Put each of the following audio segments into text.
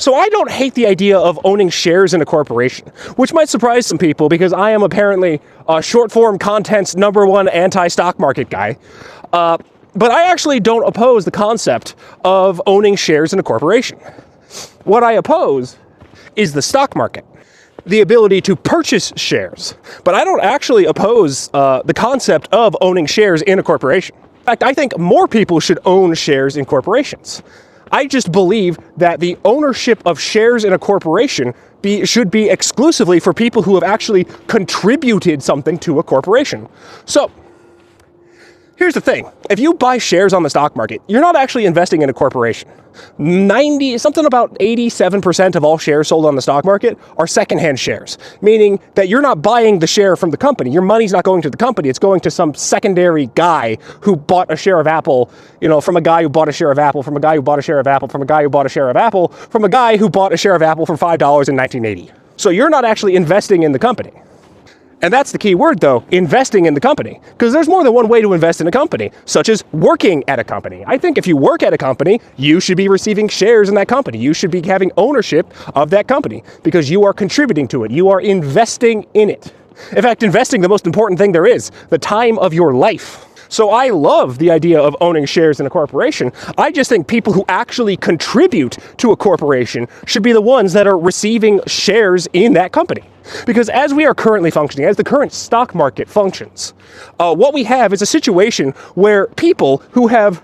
So I don't hate the idea of owning shares in a corporation, which might surprise some people because I am apparently short-form content's #1 anti-stock market guy. But I actually don't oppose the concept of owning shares in a corporation. What I oppose is the stock market, the ability to purchase shares. But I don't actually oppose the concept of owning shares in a corporation. In fact, I think more people should own shares in corporations. I just believe that the ownership of shares in a corporation should be exclusively for people who have actually contributed something to a corporation. So, here's the thing. If you buy shares on the stock market, you're not actually investing in a corporation. 87% of all shares sold on the stock market are secondhand shares, meaning that you're not buying the share from the company. Your money's not going to the company. It's going to some secondary guy who bought a share of Apple, from a guy who bought a share of Apple, from a guy who bought a share of Apple, from a guy who bought a share of Apple, from a guy who bought a share of Apple for $5 in 1980. So you're not actually investing in the company. And that's the key word, though, investing in the company. Because there's more than one way to invest in a company, such as working at a company. I think if you work at a company, you should be receiving shares in that company. You should be having ownership of that company because you are contributing to it. You are investing in it. In fact, investing, the most important thing there is, the time of your life. So I love the idea of owning shares in a corporation. I just think people who actually contribute to a corporation should be the ones that are receiving shares in that company. Because as we are currently functioning, as the current stock market functions, what we have is a situation where people who have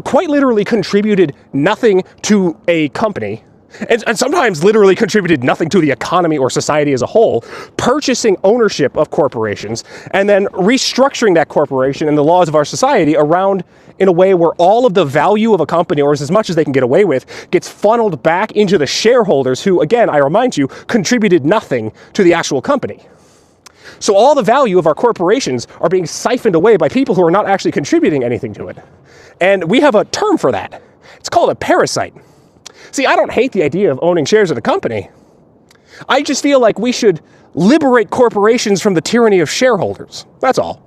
quite literally contributed nothing to a company, and sometimes literally contributed nothing to the economy or society as a whole, purchasing ownership of corporations and then restructuring that corporation and the laws of our society around in a way where all of the value of a company, or as much as they can get away with, gets funneled back into the shareholders who, again, I remind you, contributed nothing to the actual company. So all the value of our corporations are being siphoned away by people who are not actually contributing anything to it. And we have a term for that. It's called a parasite. See, I don't hate the idea of owning shares in a company. I just feel like we should liberate corporations from the tyranny of shareholders. That's all.